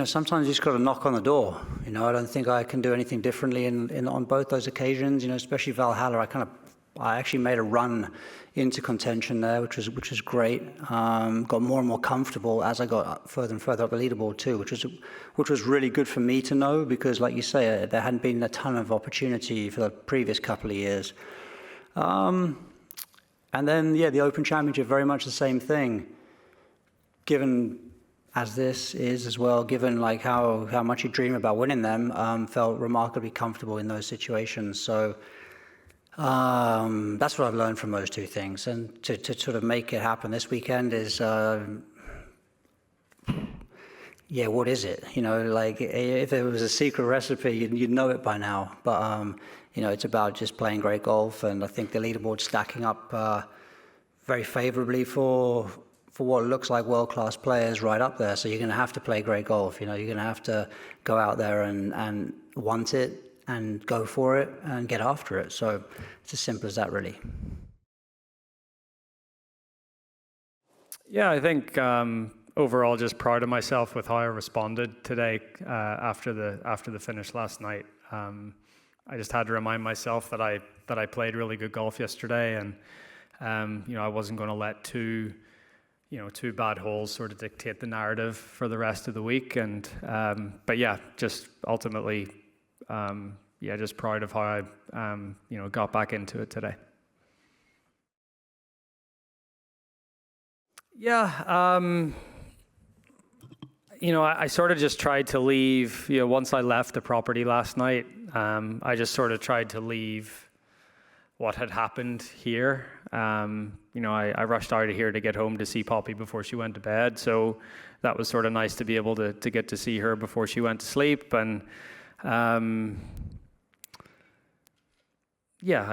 Sometimes you just got to knock on the door. I don't think I can do anything differently on both those occasions. Especially Valhalla, I actually made a run into contention there, which was great. Got more and more comfortable as I got further and further up the leaderboard too, which was really good for me to know, because, like you say, there hadn't been a ton of opportunity for the previous couple of years. And then, the Open Championship, very much the same thing. Given as this is as well, given like how much you dream about winning them, felt remarkably comfortable in those situations. So that's what I've learned from those two things. And to sort of make it happen this weekend is, what is it? If there was a secret recipe, you'd know it by now. But, it's about just playing great golf. And I think the leaderboard's stacking up very favorably for what looks like world-class players right up there. So you're going to have to play great golf. You're going to have to go out there and want it and go for it and get after it. So it's as simple as that, really. Yeah, I think overall just proud of myself with how I responded today after the finish last night. I just had to remind myself that I played really good golf yesterday, and I wasn't going to let two bad holes sort of dictate the narrative for the rest of the week. And but just ultimately, just proud of how I got back into it today. I sort of just tried to leave. Once I left the property last night, I just sort of tried to leave what had happened here. I rushed out of here to get home to see Poppy before she went to bed. So that was sort of nice to be able to get to see her before she went to sleep. And I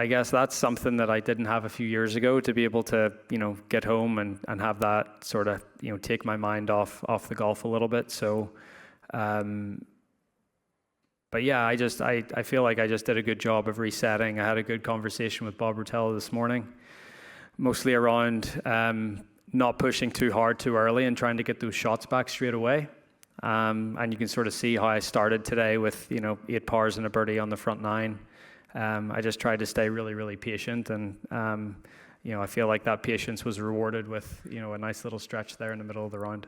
guess that's something that I didn't have a few years ago, to be able to, get home and have that sort of, take my mind off the golf a little bit. So, I feel like I just did a good job of resetting. I had a good conversation with Bob Rotella this morning, mostly around not pushing too hard too early and trying to get those shots back straight away. And you can sort of see how I started today with 8 pars and a birdie on the front 9. I just tried to stay really, really patient, and I feel like that patience was rewarded with a nice little stretch there in the middle of the round.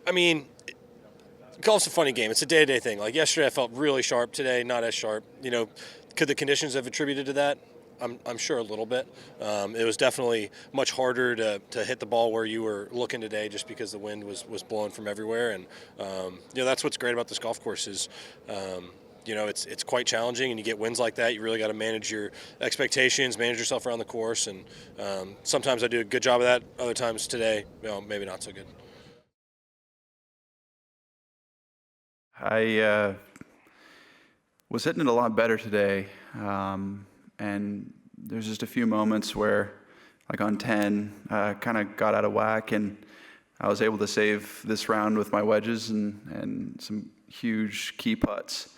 I mean, golf's a funny game. It's a day-to-day thing. Like yesterday, I felt really sharp. Today, not as sharp. Could the conditions have attributed to that? I'm sure a little bit. It was definitely much harder to hit the ball where you were looking today, just because the wind was blowing from everywhere. And that's what's great about this golf course is it's quite challenging, and you get winds like that. You really got to manage your expectations, manage yourself around the course. And sometimes I do a good job of that. Other times today, maybe not so good. I was hitting it a lot better today, and there's just a few moments where, like on 10, kind of got out of whack, and I was able to save this round with my wedges and some huge key putts.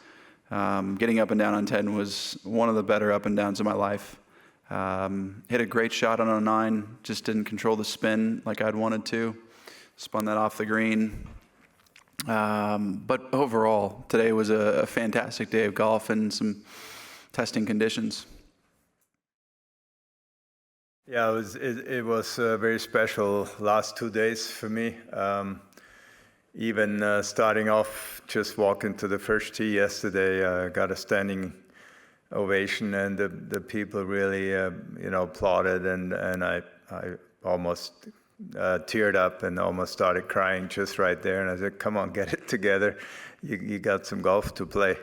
Getting up and down on 10 was one of the better up and downs of my life. Hit a great shot on a 9, just didn't control the spin like I'd wanted to. Spun that off the green. But overall, today was a fantastic day of golf and some testing conditions. Yeah, it was very special last 2 days for me. Even starting off, just walking to the first tee yesterday, got a standing ovation, and the people really, applauded, and I almost teared up and almost started crying just right there. And I said, "Come on, get it together. You got some golf to play."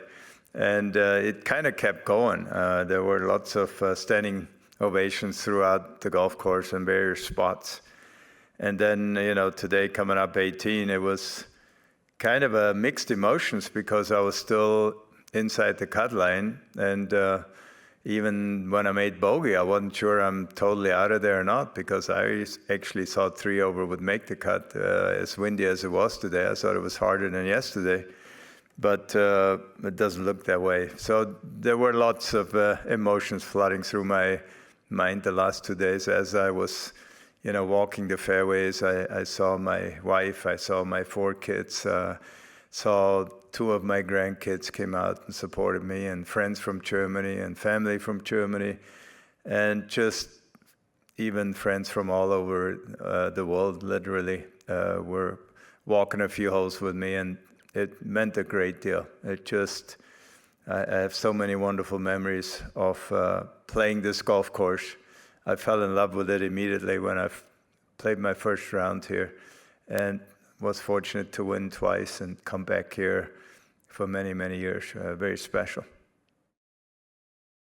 And it kind of kept going. There were lots of standing ovations throughout the golf course in various spots. And then, today coming up 18, it was kind of a mixed emotions, because I was still inside the cut line. And even when I made bogey, I wasn't sure I'm totally out of there or not, because I actually thought 3 over would make the cut. As windy as it was today, I thought it was harder than yesterday. But it doesn't look that way. So there were lots of emotions flooding through my mind the last 2 days as I was, walking the fairways. I saw my wife, I saw my 4 kids, saw 2 of my grandkids came out and supported me, and friends from Germany and family from Germany, and just even friends from all over the world, literally, were walking a few holes with me, and it meant a great deal. I have so many wonderful memories of playing this golf course. I fell in love with it immediately when I played my first round here, and was fortunate to win twice and come back here for many, many years. Very special.